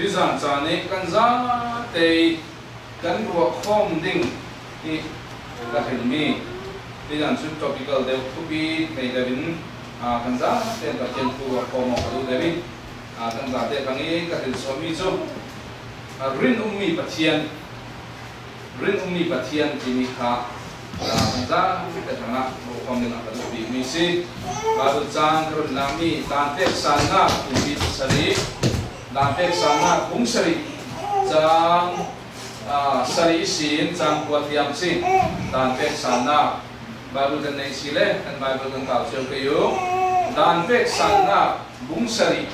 rizan chane kan za te kan ro khom ding ni la helmi rizan chu topical de kubi nei davin kan za te ka chen tu khom adu davin kan za te kangi ka hil somi chu rin ummi pathian kini kha kan za te thanga khom ding adu bi mi si baru chang run nami tan te sana bi sari dan pek sana kung sari chang sari sin chang kuat yam sin dan pek sana Bible kan nei sile kan Bible kan kau sel kayu dan pek sana kung sari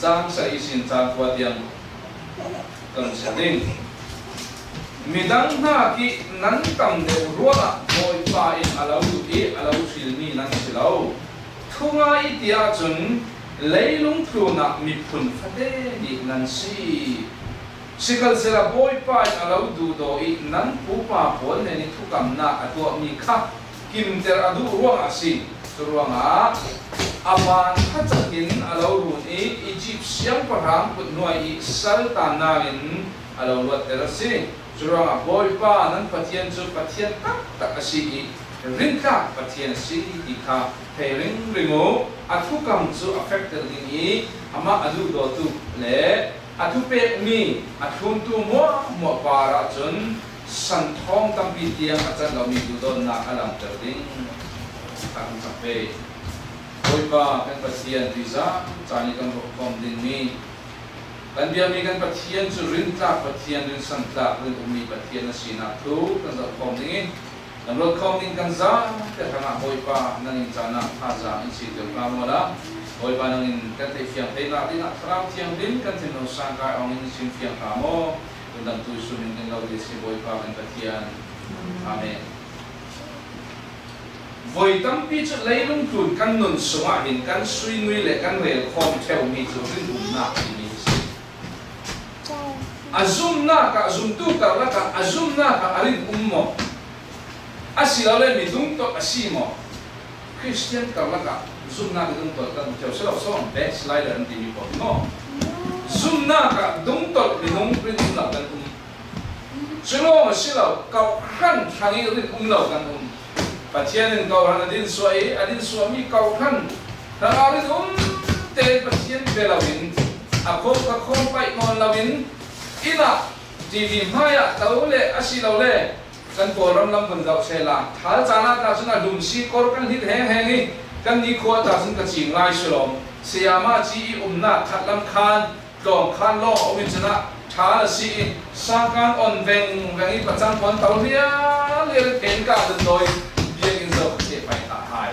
chang sari sin chang kuat yam kan seding midang na ki nan tam de ruwa boy pa in alau silmi nan silau thunga itia chun leilung thuna mi phun phate ni nan si sikal sera boy pa alau du do I nan pu pa pon ne ni thukam na atwa mi kha kim ter adu ruang asi ruanga aman khachakin alau run Egyptian parang put noi sal tanawin alau lot ter si ruanga boy pa nan pathian chu pathian tak asi rinka pathian si dikha pairing ringo athukam chu affected ding ama adu do tu le athu pe mi athum tu mo para chun san thong tam pi tiang achan lo mi du don na alam ter ding tam pe oi ba kan pathian visa chani kan kom ding mi kan bia mi kan pathian chu rinka pathian rin san tla rin umi pathian na sina tu kan da kom ding Namrod koming kanza, terhanga hoipa nangin chana haza insi terka mola, hoipa nangin kante fiang tena tina tram tiang din kante no sangka ongin sin fiang kamo, undang tu sumin tengau desi hoipa kan patian, amen. Voi tampi chu leilung kun kan nun sunga hin kan sui nui le kan wel khom theo mi chu rin na ni azum na ka azum tu ka la ka azum na ka arin ummo asilaw le midung to asimo Christian kalaka zoom na dung to kan theo selo song backslider an timi po no zoom na ka dung to minung print na kan selo selo kau kan thangi rin umlo kan pathian kau han adin suami kau kan thangarin te pathian belawin ako ka khom pai mon lawin ina TV maya taule asilaw le kan koram lam pun dau sela thal chana ta suna dum si kor kan hit heng ni kan ni kho ta sun ka ching lai shlom siama chi umna thatlam khan dom khan lo omin chana thala si sakan on veng vengi pachang pon tau ria le pen ka den doi biang in zo che pai ta hai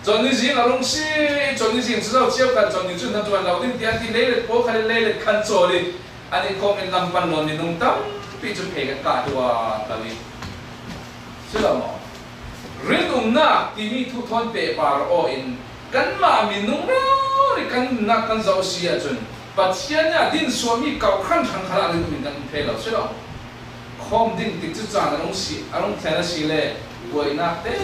choni ji la long si choni ji chau chiao kan choni chun na tuan lau din tian ti le po khale le khan choli ani kom in lam pan non ni nung tam pi chu phe ka tua tawi sila mo rin na ti mi thu thon pe par o in kan ma min nung ri kan na kan zau sia chun pathian ya din suami kau khan thang khala rin min kan phe lo sila khom din ti chu chan arong si arong thana si le boi na te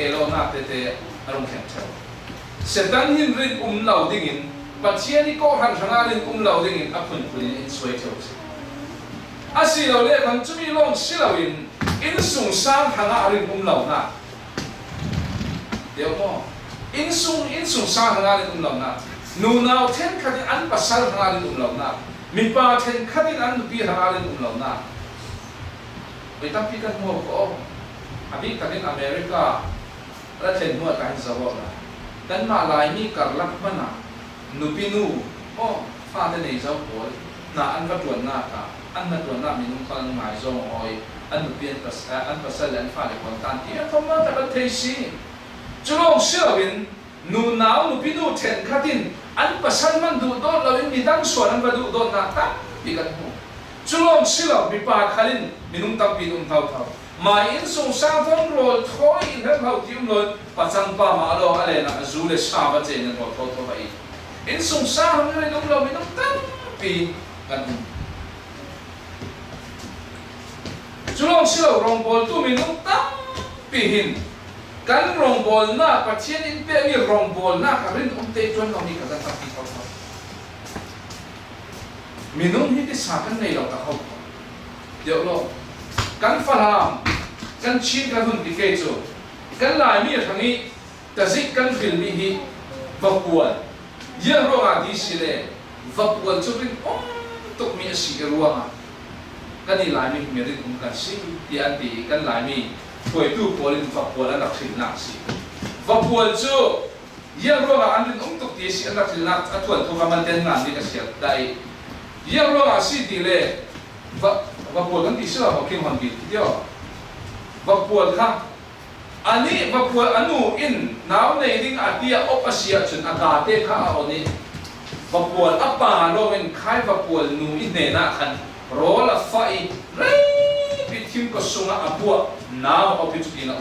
elo na te arong khan chau setan hin rin lau ding in pathian ni ko han thanga rin lau ding in apun in swai chau asilaw le kan chumi long silawin in sung sang hanga arin lau na deo mo in sung sang hanga arin lau na nu naw ten khatin an pasal hanga arin lau na mi pa ten khatin an pi hanga arin lau na oi tam pi kan mo ko abi kanin America ra ten mo kan zawo na dan ma lai mi karlak mana nu pinu o fa de nei zaw ko na an va tuan na ka an na tuan na minung kan mai zong oi an nu pian an pasal an fa le kon tan ti thom ma ta ban thei si chulong silawin nu naw nu pinu ten khatin an pasal man du do lawin mi dang suan an va du do na ta pi kan mo chulong silaw mi pa khalin minung tam pi thau mai in sung sang thong ro thoi in hem hau tium lon pachang pa ma lo ale na zu le sa ba chen ro tho bai in sung sang le nong lo minung tam pi kan chulong silaw rong bol tu minung tam pi hin kan rong bol na pathian in pe mi rong bol na ka rin te chuan lo ni ka ta pi thau minung hi ti sa kan nei lo ta ho deu lo kan falam kan chin kan hun ti ke chu kan lai mi thangi ta zik kan fil mi hi vapuan ye ro ga di si le vapuan chu rin tok mi si ke ruanga kan ni lai mi rin kan si ti an ti kan lai mi poi tu polin vapuan an thil na si vapuan chu ye ro ga an rin tok ti si an thil na athuan thu ka man ten na ni ka siat dai ye ro ga si ti le vapuan kan ti sa ho kim han bi dio vapuan kha ani vapuan anu in naw nei ding atia op asia chun agate kha oni vapuan apa lo in khai vapuan nu in ne na khan rola fai rei bitim ko sunga apua naw opportunity na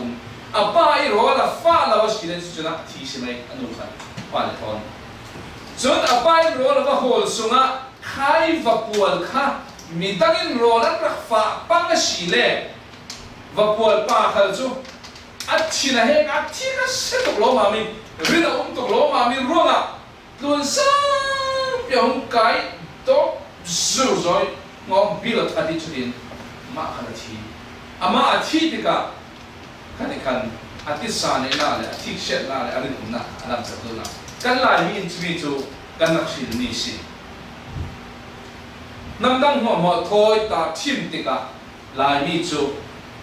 apa I rola fa la was kinen chuna thi sinai anu khan pa le thon chun apa I rola va hol sunga khai vapuan kha midangin rola rak fa pang si le vapuan pa khal chu achina he ka thika se tok lo ma mi rina tok lo ma mi ronga lun sa pyong kai to zu zoi ngom bil thadi chudin ma khala thi ama athi tika khani khan ati sa ne na le athi shet na le arin na alam sa tu na kan la mi in chwi chu kan nak sil ni si namdang ho mo thoi ta thim tika la mi chu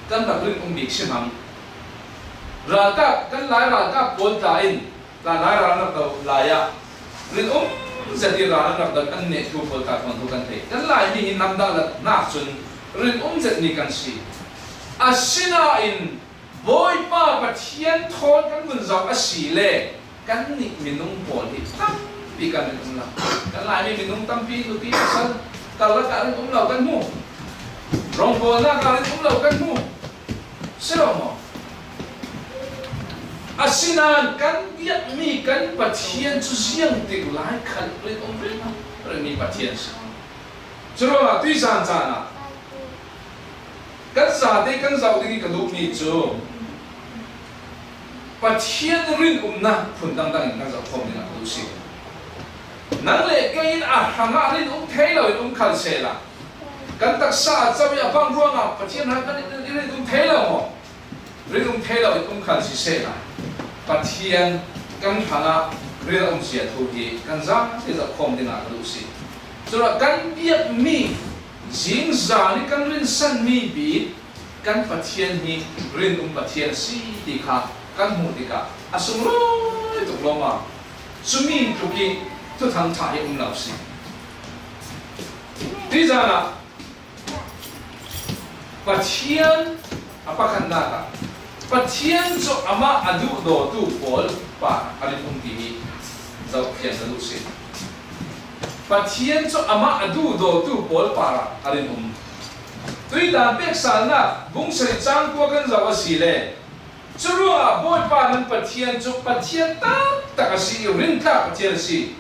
kan tak rin bik sim ham raka kan lai raka pon ta in la lai ra na to la ya rin zati ra na da kan ne thu pol ta thon thu kan the kan lai ni nam da la na chun rin zat ni kan si asina in boy pa pathian thon kan mun zau asi le kan ni minung pol hi tam pi kan la kan lai ni minung tam pi tu ti san kal la ka rin lo kan mu rong pol na ka rin lo kan mu silo mo asinan kan biak mi kan pathian chu siang tik lai khan le om ri na re mi pathian sa churo la tui san cha na kan sa de kan zau de ka lu mi chu pathian rin na phun dang dang kan zau khom ni na lu si nang le kain a hanga rin thei lo khal se la kan tak sa chawi abang ruanga pathian ha kan rin thei lo mo rin thei lo khal si se la pathian kan phanga rin sia thu hi kan za se za khom ding a lu si chura kan biak mi jing za ni kan rin san mi bi kan pathian hi rin pathian si ti kha kan mu ti ka asum ro tu lo ma sumi tu ki tu thang tha hi lao si ti za na pathian apa kan na ka pathian so ama adu do tu pol pa ali ti zau khian lu si pathian so ama adu do tu pol para ali tui dan pek sal na bung sri chang ko kan zawa si le churua boy pa nan pathian so pathian ta ka si rin ka pathian si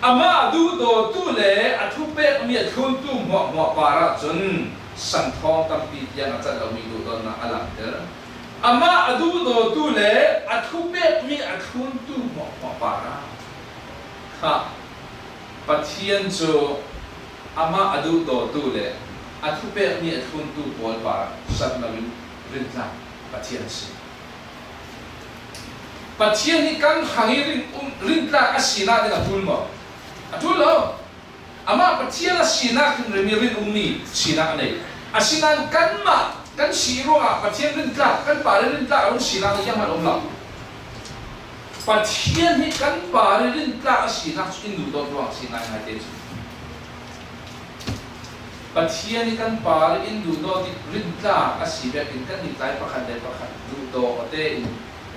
ama adu do tu le athu pek mi athun tu mo para chun san thong tam pi yan at lo mi do don na alam der ama adu do tu le athu pek mi athun tu mo para ha pathian so ama adu do tu le athu pek mi athun tu pol para sat na rin tla pathian si pathian ni kan hangi rin tla asina de atul mo atul lo ama pathian asina kin remi rin ni sina nei asinan kan ma kan siro a pathian rin tla kan pare rin tla on sina yang ma om la pathian ni kan pare rin tla asina in du do ruang sina ngai te pathian ni kan pare in du do rin tla asibe kin kan ni tai pakhat de pakhat du do ate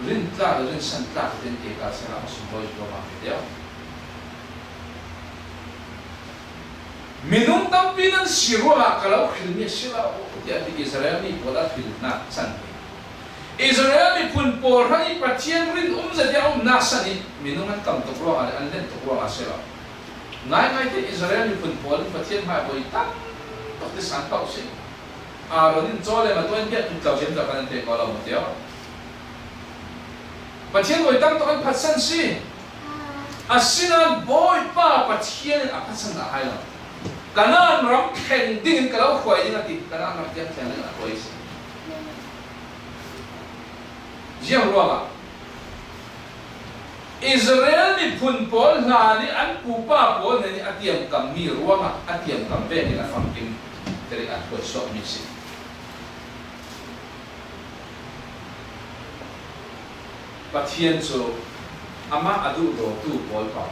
rin tla rin san tla ten ke ka sala su boy do ma de minung tampinan sirwa kalau khilmi sila ya di Israel ni pola khilna san Israel ni pun por hai pathian rin za dia na sani minungan kam to ro an len to ro asela ngai te Israel ni pun por pathian ha boi ta to te san tau si aronin chole ma toin get tu tau chen ta kan te ko lo mo tio pathian boi tam to kan phat san si asinan boy pa pathian apasang na hayo kanan ram khen ding kalau khoi ding ati kanan ram khen ding a khoi si jiang ruwa Israel ni pun pol na ni an pupa pol ni atiam kam mi ruwa atiam kam be ni la famkim dari at ko so mi si pathian so ama adu do tu pol pa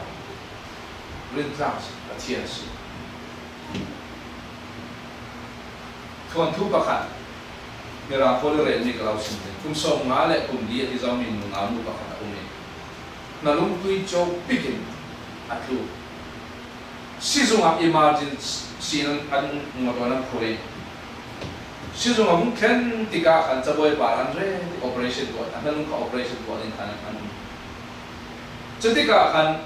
rin tlang pathian si thon thu pakhat mera pol re ni kalau sin kum so nga le kum li ti zong min nga mu pakhat umi na lung tui cho pikin atlu si zong imagine sin an ngotonan khore si zong ang ken tika kan chaboy paran re operation ko an lung ka operation ko din kan jadi kan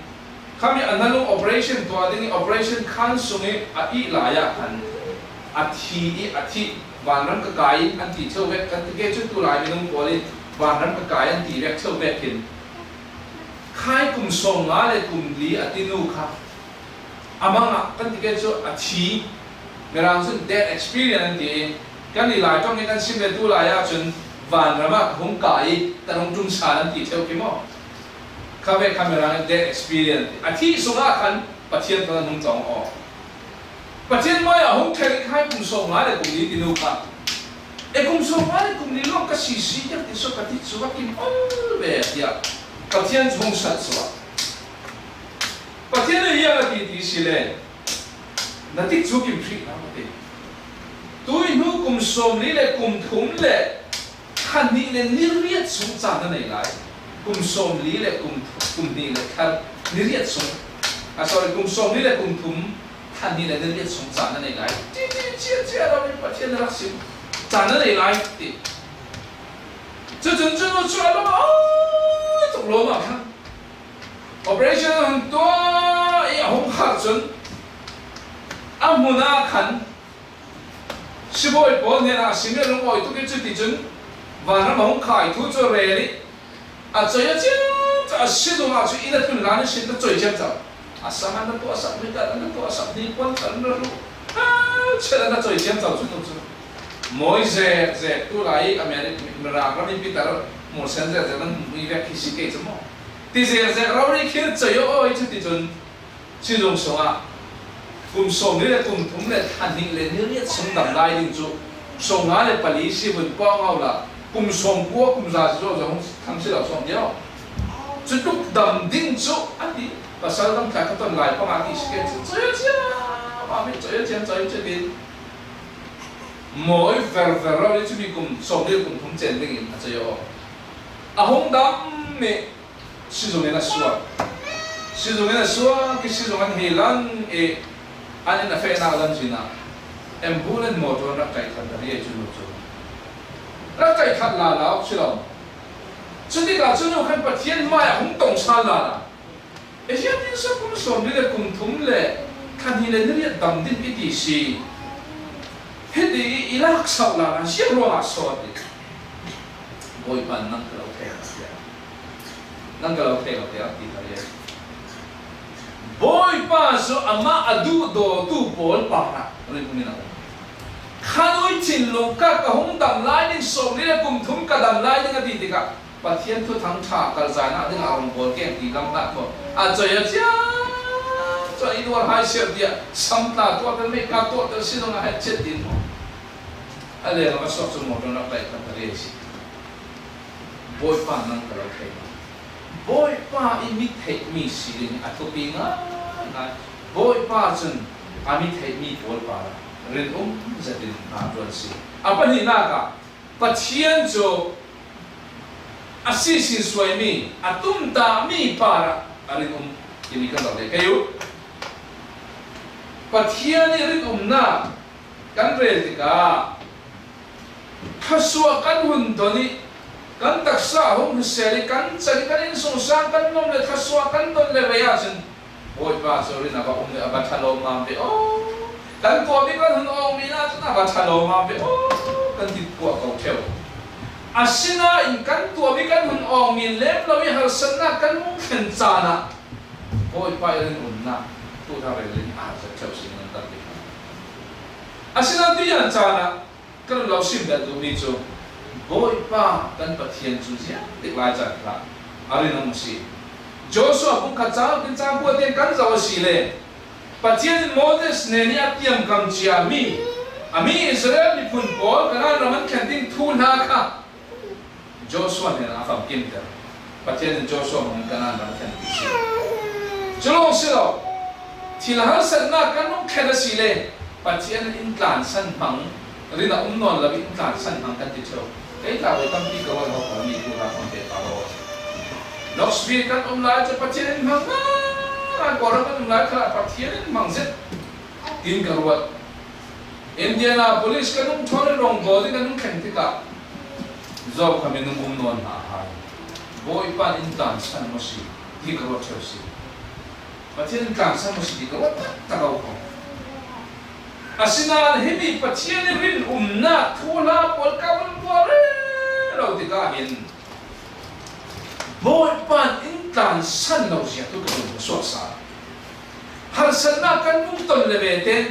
kami analung operation tu ada ni operation kan sungai ai laya kan athi banan kekai anti cewek kan tiga tu laya minum kuali banan kekai anti rek cewekin kai kum songa le kum li ati nuka amang kan tiga tu athi merang sun that experience di kan ni laya trong ni kan sim le tu laya chun banan mak hong kai tarong jung sa anti cewekin mo kabe kamera that experience athi sunga kan pathian kan hung chong o pathian mai a hung thei khai kum so nga le kum ni tinu ka e kum so nga le kum ni lo ka si ya ti so ka ti chuwa kim all be ya pathian hung sat so pathian le ya ti ti si le na ti chu kim thri na te tu nu kum so ni le kum thum le khan ni le ni riat su cha na nei lai kum som li le kum ni le khan ni riat song sorry kum som li le kum thum khan ni le riat song cha na nei lai ti ra mi pathian rak sim cha na nei lai ti chu lo tok lo ma khan operation han to e hong kha chun amuna khan siboi pon ne na simel lo oi tu ke chu ti chun wa na hong khai thu cho re li a zoi ya jian a shi zong a zui ina tun lan shi de zoi jian zao a sa man de duo sa mi da de duo sa ni quan tan de lu a che da zoi jian zao zu zu moi ze tu lai a me ni ra ra ni pi ta mo sen ze nan mi ve ki shi ke zmo ti ze ra ri ki zoi yo oi chu ti chun shi zong so a kum so ni le kum thum le han ni le ni ri sung dam lai ding chu so nga le pali si bun pa ngau la kum som bua kum za zo zo thang si la som dio chu tuk dam ding chu ati pasal dam ka ton lai pa ma ti ske chu zo ya ma mi zo ya che din moi ver ro li chu bi kum som li kum thum chen ding in a yo a hong dam me si zo ne na suwa ki si zo an hilan e an na fe na lan china em bulan motor na kai khan da ye chu chu ra kai khat la la chi lo chu ti ga chu no khan pathian mai hong tong sa la e hian ni sa kum som ni le kum thum le khan hi le ni dam din pi ti si he di ilak sa la na si ro ma so ti boy pan nang ka lo the ti ta ye boy pa so ama adu do tu pol pa na rin kum ni na khanoi chin lo ka hong dam lai ni som ni le kum thum ka dam lai ni ati ti ka pathian thu thang tha kal za na ding arong bol ke ti lam ta ko a choi ya cha choi do hai se dia sam ta to ta me ka to ta si no ha chet din mo ale ma so chu mo na pai ka ta re si boy pa nang ka lo thai boy pa i mi thei mi si ni a to pi nga boy pa chun a mi thei mi bol pa rin zatin na tuan si apa ni na ka pathian jo asisin suai mi atum ta mi para rin ini kan le kayu pathian ni rin na kan re ti ka khasua kan hun doni kan taksa hong seli kan chali kan in song sang kan nom le khasua kan don le ya sin boy pa so rin na ba le abathalo ma be kan tua mi kan hun ong mi na na ba thalo ma be kan ti tua ko theu asina in kan tua mi kan hun ong mi lem lo mi har san na kan mung khen cha na boy pa rin unna tu tha re le a sa chau sin nan ta ti asina ti yan chana kan lo sim da tu ni chu boy pa kan pathian chu sia ti lai cha kha ari nam si Joshua pun kacau kin cha bu te kan zaw si le pathian Moses ne ni atiam kam chia mi ami Israel ni pun pol kana raman khanding thu na kha Joshua ne na fam kim ta pathian Joshua mon kana raman khanding si Jolong silo thilhal sanna kanung kheda si le pathian in tlan san phang rina non la in tlan san phang kan ti chho cái tao về tâm đi cầu học ở mình cũng là không thể tạo rồi nó suy các lai cho phát triển măng á còn nó các lai khác phát triển măng rất tin cả rồi Indianapolis cái nông thôn nó rong bò thì cái nông khen thì cả do kami nông non hai boy pan in tan san mo si thì cả rồi chơi si phát triển tan san mo si thì cả rồi ta đâu không asina hemi phát triển rin na thula pol kawan đâu thì cả hiện boy pan in tan san đâu gì tôi cũng không sợ sao har san na kan mung ton le ve ten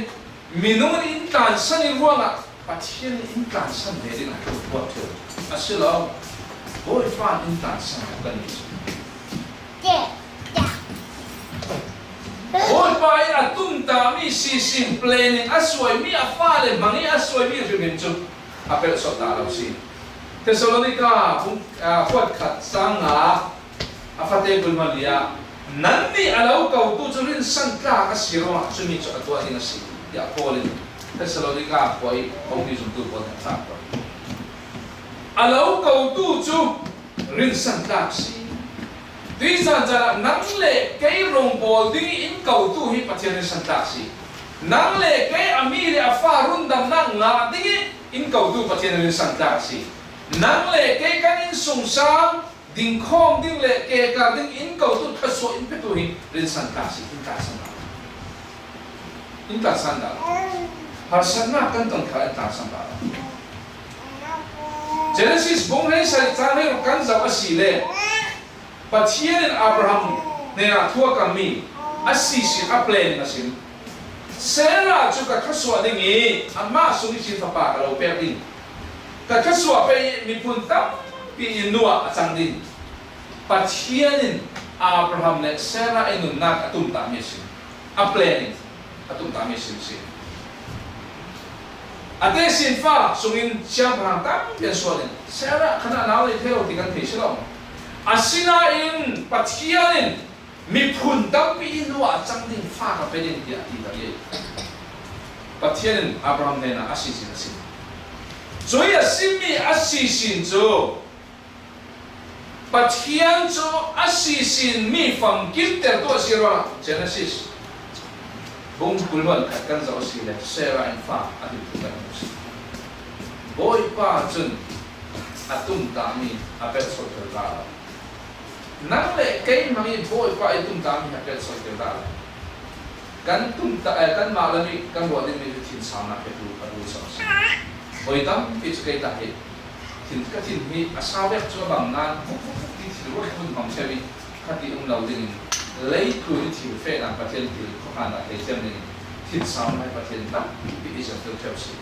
minung in tan san in ruang à phát triển in tan san về đi là tôi buat thôi asila boy pan in tan san kan ni boy pan atum ta mi si sim planning asoi mi afa le mangi asoi mi rin chu apel so ta lo si Thessalonica khuat khat sanga afate bulmalia nanni alau kau tu churin santla ka siro chumi chu atwa ding si ya polin Thessalonica koi ongni zum tu pon sa ko alau kau tu chu rin santla si tuy san jara nang le kai rong bol ding in kau tu hi pathian santla si nang le kai amiri afa run dam nang nga ding in kau tu pathian santla si nang le ke kan in sung sam ding khom ding le ke ka ding in ko tu thaso in petu hi rin san ta si in ta san da har san na kan tong kha ta san da Genesis bong he sai cha he kan za asi le pathian Abraham ne a thua ka mi asi si a plan na sin Sarah chu ka thaso ding e amma su ni si fa pa ka lo pe ding cái số về mình phun tắm bị nua chẳng đi pathianin Abraham ne Sarah enun nak atum ta mesin a planning atum ta mesin si ate sin fa sungin siang phang tam bian suanin Sarah khana naw le theo ti kan thei lo asina in pathianin mi phun tắm bị nua chẳng đi fa ka pedin dia ti ta ye pathianin Abraham ne na asisi na sin所以心里así sin zo, pathian zo así sin mi fam kilter to sirwa Genesis, bung kulwan kan zo sile Sarah and fa ati tukan musi, boy pa jun atum tami apet soterla, nang le kay mangi boy pa atum tami apet soterla, kan tum ta kan malami kan bodin mi tin sama petu padu sa. Oi tam pitch kai ta he tin ka tin hi asawe chu bang nan ti thil ro khun bang chewi khati lau ding lei ku ni thil fe na pathian ti ko ana he chem ni tin sam mai pathian ta bi is of the church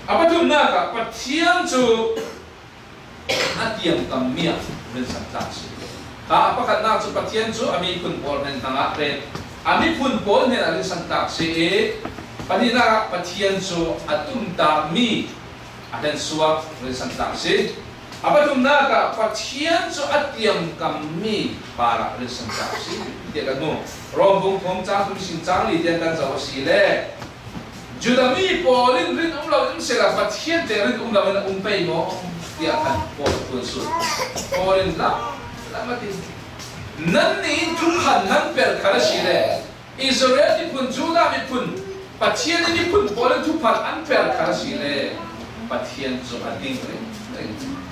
apatum na ka pathian chu atiam kam mia ren san ta si ka apakat na chu pathian chu ami kun bol nen tanga ren ami pun bol nen ren san ta si Panina pathian so atum ta mi adan suak resan taksi apatum naga pathian so atiam kami para resan taksi dia kanu rombong thom cha tum sin chang li dia kan zaw sile judami polin rin umlaw im sela pathian te rin umlaw na umpay mo dia kan pol su polin la mati nan ni tukhan nan per khara sile Israel ni pun juda mi pun pathian ni pun bolen tu pat anper kasi le pathian so ading re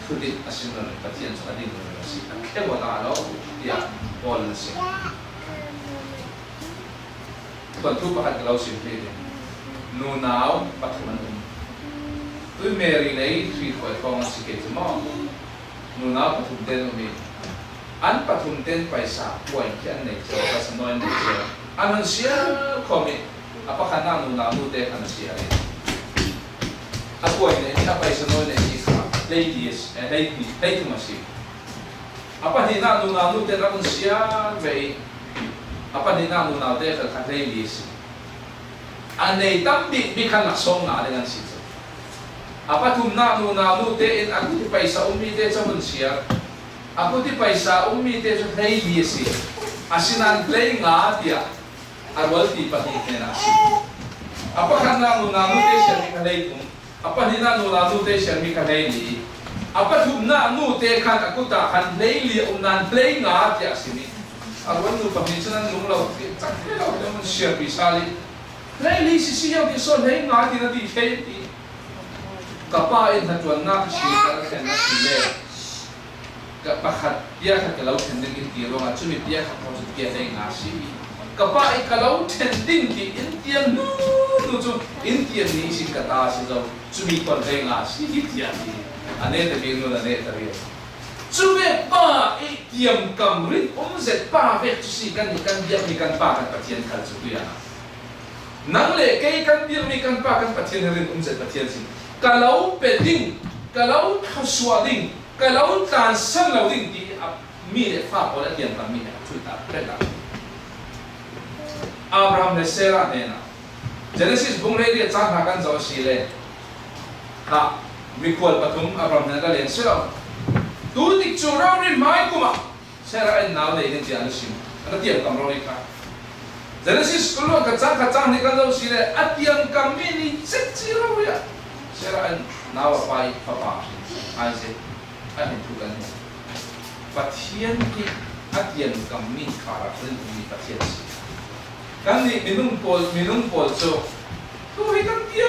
khudi asin re pathian so ading re kasi ke wala lo ya bolen se pun tu pat kalau sim pe no now pathuman tu meri nei tri khoi kong si ke mo no now pathum te no mi an pathum ten paisa point ki an nei cho ka sanoi nei cho an sia khomi apa khana nu na mu te kan sia le a point ne ta paisa noi nei ki kha ladies lady masi apa ni na nu te ra kan sia ve apa ni na nu te ka ladies an nei tam bi kan na song na dengan si apa tum na nu te in aku ti paisa umi te cha mun sia aku ti paisa umi te so thei li si asinan play nga dia arwal ti pati te na si apa kan na nu te sia mi ka lei tum apa ni na nu te sia mi ka lei li apa tum na nu te kan aku ta kan lei li nan play nga dia si mi arwal nu pa min sanan nu lo ti tak le lo de mun sia pi sali lei li si si yo ki so lei nga ti na ti thei ti kapa in hatuan na si ka ken na si le kapakhat pia kha kalau thending in tiro nga chumi pia kha thau pia dei nga si kapa I kalau thending ti in tian nu chu in tian ni si kata si zo chumi kon dei nga si tia ti ane te bi nu ane ta ri chumi pa I tiam kam rin zet pa ve chu si kan dia mi kan pa kan pathian khal chu ya nang le ke kan dia mi kan pa kan pathian rin zet pathian si kalau peding kalau khaswading kalau tan san lo ding di mi le fa ko la tian kam mi na chu ta preta Abraham le Sarah ne na Genesis bung le dia cha na kan zo si le ha mi kwal pathum Abraham ne ka len selo tu tik chu ra ri mai kuma Sarah en na le ne dia na sim ana tian kam ro ni ka Genesis kulo ka cha ni kan zo si le atiang kam mi ni chet chi ro ya Sarah en nawa pai papa Isaac anh thuกันpathian ki atian kam mi khara rin mi pathian si kan ni minung pol so tu hi kan tia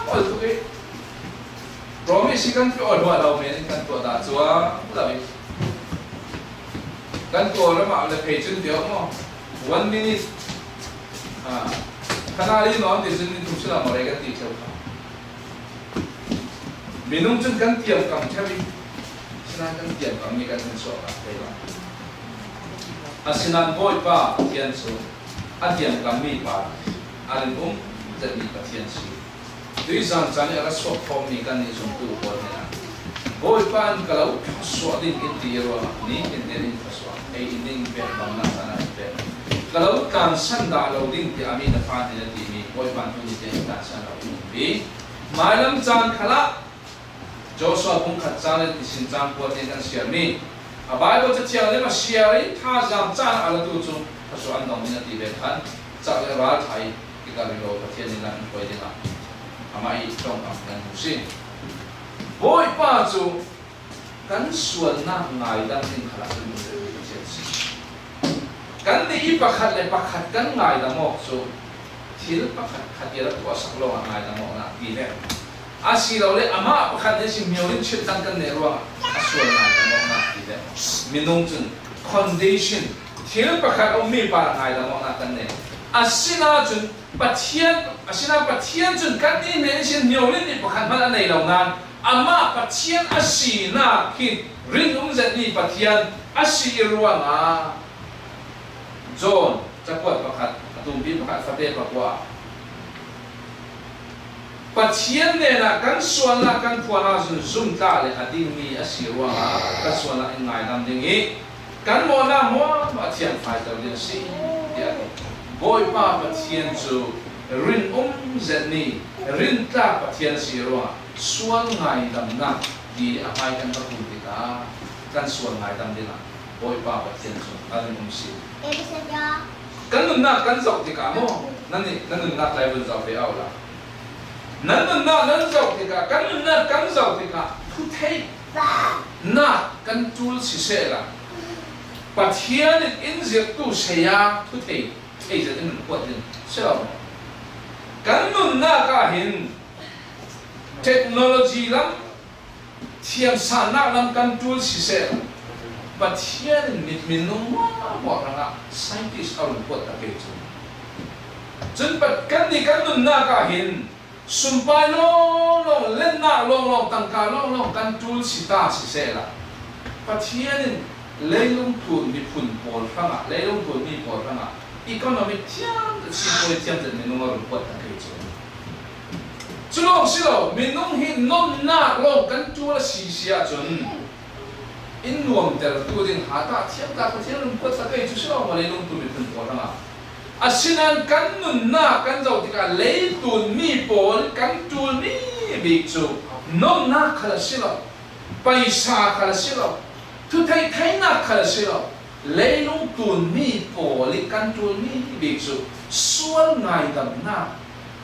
pol tu ke promise kan pe or wa law men kan to da chua la bi kan to la ma le pe chun dio mo 1 minute kana ri no de chun ni tu sila mo re ga ti chau minung chun kan tiam kam chabi sinan tiam kam ni kan so ka pela asinan boy pa tian so atiam kam mi pa alin jadi patian si dui san chan ara so form ni kan ni sum tu ko na boy pan kalau so din kin ti ro ni kin din so ai din pe bang na sana pe kalau kan san da lo din ti ami na fa ni ti mi boy pan tu ni te kan san lo bi malam chan khala Joshua pun kacang di sinjang buat dengan siami. Abai buat ceciang ni mas siari tha jam cang ala tu tu kasuan dong ni ti bekan cak lerat hai kita bilo patian ni nak koi dengan amai tong kan musim. Boy pa tu kan suan nak ngai dan tin khala tu kan ni pakhat le pakhat kan ngai da mo so thil pakhat khatira tu asaklo ngai da mo na ti ne asilo le ama pakhat ne si miorin chit tan kan ne ruang aswal na da mo na ti le minung chun condition thil pakhat o mi pa ngai da mo na kan ne asina chun pathian chun kan ni ne si miorin ni pakhat man nei lo nan ama pathian asina ki rin zat ni pathian asi ruang a John cakap pakat atumbi pakat fatih pakwa pathian ne na kan suala kan puana zum ta le ading mi asirwa ka suala ngai nam dingi kan mo na mo pathian fai ta din si ya boy pa pathian chu rin zetni rin ta pathian sirwa sual ngai dam na di amai kan pakuntika kan sual ngai dam dina boy pa pathian chu alin si kan nun na kan zau ti ka mo nan nun na level zau pe aula nan zau ti ka kan nun na kan zau ti ka thu thei na kan tul si se la pathian in zet tu se ya thu thei ei zet in ko din se la kan nun na ka hin technology lam thiam sa na lam kan tul si se la pathian minung mo ranga scientist aun pot ta ke chun pat kan ni kan nun na ka hin sumpai lo len na lo tangka lo kan tul sita si se la pathian lấy lung tuần bị phun bol phăng à lấy lung tuần bị bol phăng à economic thiam chỉ coi thiam dân mình nông nghiệp quật thằng cái chỗ chú long xí đâu mình nông hi nôm na long cắn chua là xì xì à chuẩn in nuông từ tu đình hạ ta thiam ta có thiam lung quật thằng cái chú xí đâu mà lấy lung tuần bị phun bol phăng à asinan cắn nun na cắn dầu thì cả lấy tuần mi bol cắn chua mi bị chú nôm na khá xí đâu paisa khá xí đâu thu thay thay na khá xí đâu lấy lung tuần mi bol cắn chua mi bị chú xuân ngày đầm na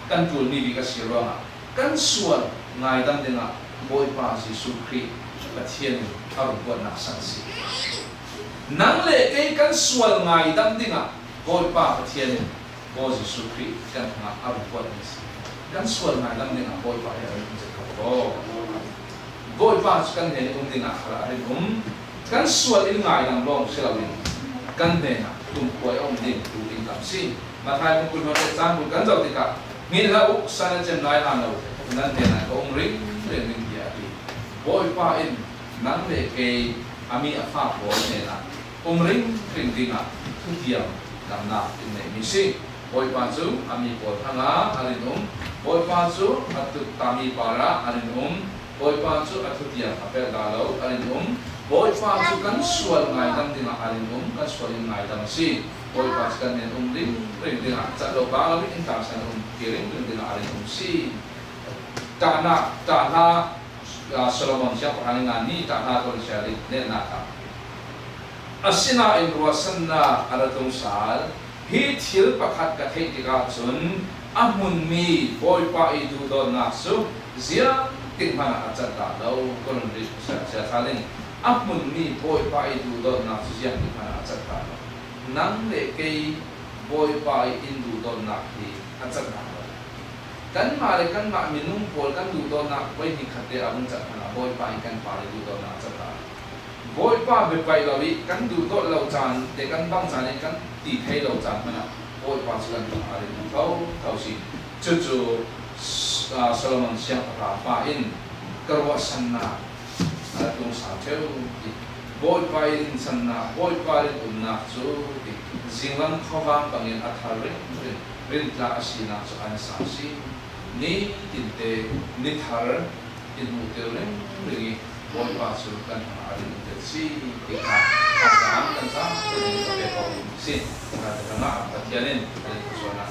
cắn chua mi bị cái xí đâu à cắn xuân ngày đầm đến à bồi ba Giêsu Christ và thiên ở quận nạc sản sĩ nắng lệ cái cắn xuân ngày đầm đến à bồi ba và thiên bồi Giêsu Christ cắn ngã ở quận này cắn xuân ngày đầm đến à bồi ba ở đây bồi ba cắn này cũng đến à là đây cắn xuân in ngày đầm long sẽ là cắn này à tụm quay ông đến tụ đến làm xin mà thay một cuốn nói rằng một cắn dầu thì cả nghĩ là úc sang trên nói là đâu nên thế này có ông ring để mình hiểu đi bồi ba in nắng để cái ami pháp bồi này là ông ring đi à thu tiền làm nào in này mình xin bồi ba chú ami bồi thằng á anh bồi ba chú atu tami para anh bồi ba chú atu tiền apel galau anh bồi ba chú cắn xuân ngày đâm đi là anh cắn xuân ngày đâm xin bồi ba chú cắn nên ring đi à chắc đâu ba là mình cảm sang kia ring đi là anh xin ta na Solomon siya pahalingan ni ta na tol siya rin nên na ta asina in ruasan na alatong sal hi thil pakhat ka thei tika chun amun mi boy pa I du don na su zia ting hana achat ta lo kon ri sa thalin amun mi boy pa I du don na su zia ting hana achat ta nang le ke boy pa I du don na hi achat ta kan ma le kan ma minung pol kan du don na wai ni khate abun chat na boy pa kan pa le du don na chat ta boy pa be pai lo wi kan du to lo chan de kan bang chan le kan ti thei lo chan mana boy pa chuan tu a le thau si chu Solomon siang pa in karwa san na tung sa cheu boy pa in san na boy pa le na chu zinglam khawang bangin athar rin tla asina chu an sa si ni tinte ni thar in mu te ring boy pa chu kan ha rin te si ti ka kan sa ni ka pe ko si ka ta na pa tianin ko so na